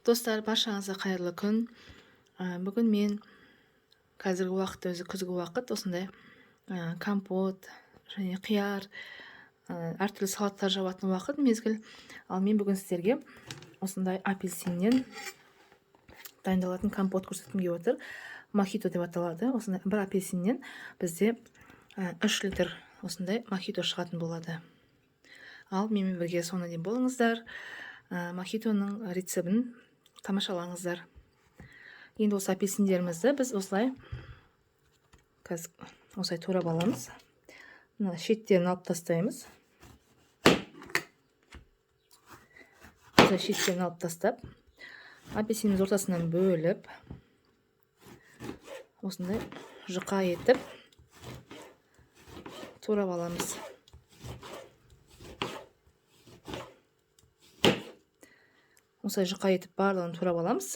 Достар, баршаңызға қайырлы күн. Бүгін мен қазіргі уақыт, өзі күзгі уақыт, осындай компот және қияр, әртүрлі салаттар жабатын уақыт, мезгіл. Ал мен бүгін сіздерге осындай апельсиннен дайындалатын компот көрсеткім келіп отыр. Мохито деп аталады. Осындай бір апельсиннен бізде 3 литр осындай мохито шығатын болады. Ал менімен бірге соңына дейін болыңыздар. Мохитоның рецебін тамашалаңыздар. Енді осы апельсиндерімізді біз осылай турап аламыз. Мына шеттерін алып тастаймыз. Осылай шеттерін алып тастап, апельсиніміз ортасынан бөліп, осындай жұқа етіп турап аламыз. Осылай жұқа етіп барлығын турап аламыз.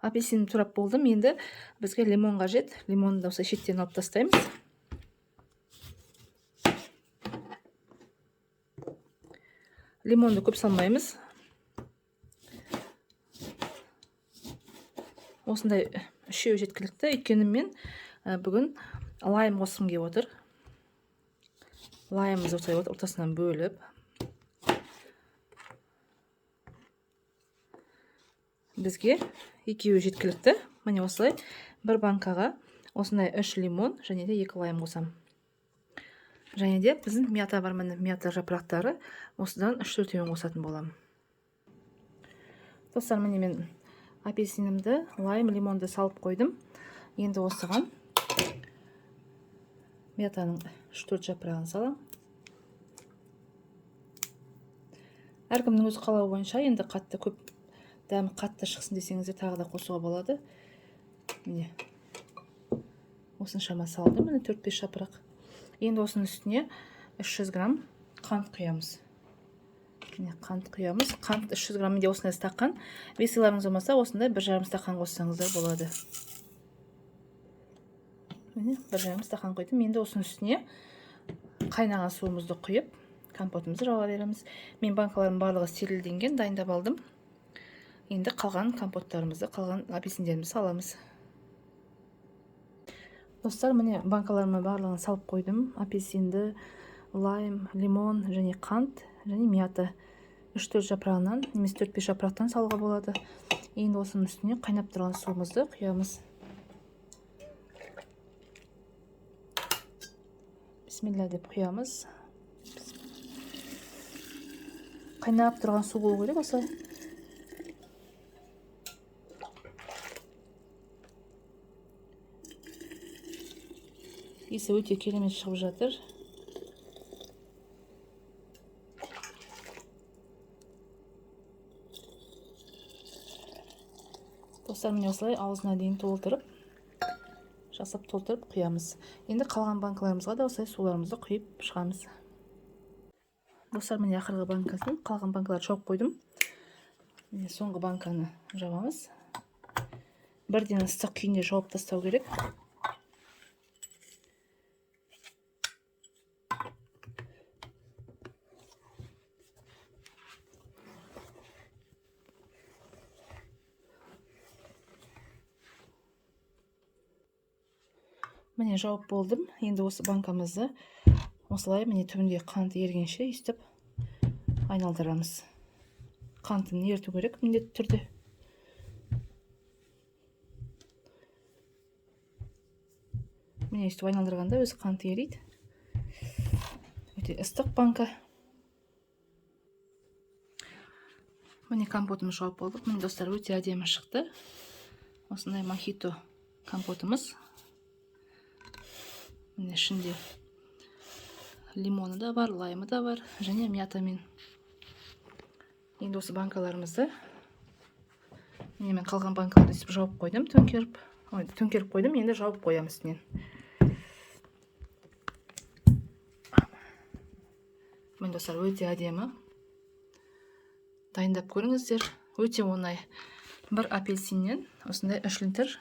Апельсин турап болдым. Енді бізге лимон қажет. Лимонды да осылай шеттерін алып тастаймыз. Лимонды көп салмаймыз. Осындай 3 жеткілікті. Өйткені мен бүгін лайм қосқым келіп отыр. Лаймымызды осылай ортасынан бөліп, бізге 2 жеткілікті. Міне осылай бір банкаға осындай 3 лимон және де 2 лайм қосам. Және де біздің мята бар, міне мята жапырақтары, осыдан 3-4 қосатын болам. Достар, міне мен апельсинімді, лайм, лимонды салып қойдым. Енді осыған мятаның 3-4 жапырағын салам. Әркімнің өз қалауы бойынша, енді қатты көп дәмі қатты шықсын десеңіздер тағы да қосуға болады. Міне осыншама салдым, міне 4-5 жапырақ. Енді осының үстіне 300 грамм қант құямыз. Міне қант құямыз. Қант 300 грамм, менде осындай стақан. Весілеріңіз болмаса, осындай 1,5 стақан қоссаңыздар болады. Міне 1,5 стақан құйдым. Енді осының үстіне қайнаған суымызды құйып, компотымызды жауа береміз. Мен банкаларым барлығы стерилденген, дайындап алдым. Енді қалған компоттарымызды, қалған апельсиндерімізді саламыз. Достар, міне банкаларыма барлығын салып қойдым. Апельсинді, лайм, лимон және қант және мята. 3-4 жапырағынан, немесе 4-5 жапырақтан салуға болады. Енді осының үстіне қайнап тұрған суымызды құямыз. Бисмилля деп құямыз. Қайнап тұрған су болу керек осылай. Иісі өте керемет шығып жатыр. Достар, міне осылай аузына дейін толтырып, жасап толтырып құямыз. Енді қалған банкаларымызға да осылай суларымызды құйып шығамыз. Достар, міне ақырғы банкасын, қалған банкаларды жауып қойдым. Міне соңғы банканы жабамыз. Бірден ыстық күйінде жауып тастау керек. Міне жауып болдым. Енді осы банкамызды осылай міне түбінде қант ергенше үстіп айналдырамыз. Қантын ерту керек міндетті түрде. Міне үстіп айналдырғанда өзі қант ериді. Өте ыстық банка. Міне компотымыз жауып болдық. Міне достар, өте әдемі шықты. Осындай мохито компотымыз. Міне ішінде лимоны да бар, лаймы да бар, және мятамен. Енді осы банкаларымызды, міне мен қалған банкаларды үстіп жауып қойдым, төңкеріп қойдым, енді жауып қоямын үстінен. Міне достар, өте әдемі. Дайындап көріңіздер, өте оңай. Бір апельсиннен осындай 3 литр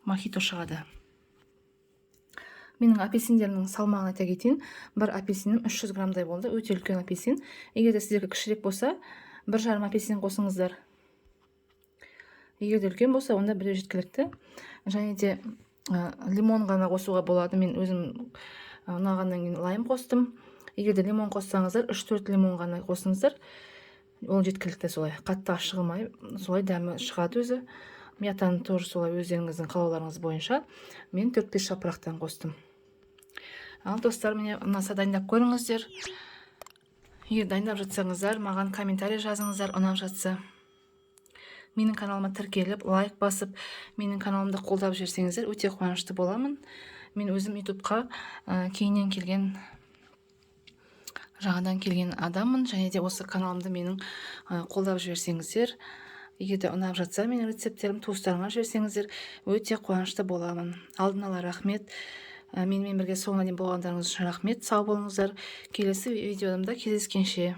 мохито шығады. Менің апельсиндерімнің салмағын айта кетейін. Бір апельсинім 300 граммдай болды, өте үлкен апельсин. Егер де сіздерге кішірек болса, 1,5 апельсин қосыңыздар. Егер де үлкен болса, онда 1 жеткілікті. Және де лимон ғана қосуға болады. Мен өзім ұнағаннан кейін лайм қостым. Егер де лимон қоссаңыздар, 3-4 лимон ғана қосыңыздар. Ол жеткілікті, солай қатты ашығылмай, солай дәмі шығады өзі. Мятаны тоже солай өздеріңіздің қалауларыңыз бойынша. Мен 4-5 жапырақтан қостым. Ал достар, міне ұнаса дайындап көріңіздер. Егер дайындап жатсаңыздар, маған комментарий жазыңыздар, ұнап жатса. Менің каналыма тіркеліп, лайк басып, менің каналымды қолдап жіберсеңіздер, өте қуанышты боламын. Мен өзім ютубқа кейіннен келген, жаңадан келген адаммын, және де осы каналымды менің қолдап жіберсеңіздер, егер де ұнап жатса менің рецепттерім, туыстарыңа жіберсеңіздер, өте қуанышты боламын. Алдын ала рахмет. Менімен бірге соңына дейін болғандарыңыз үшін рахмет. Сау болыңыздар. Келесі видеомда кездескенше.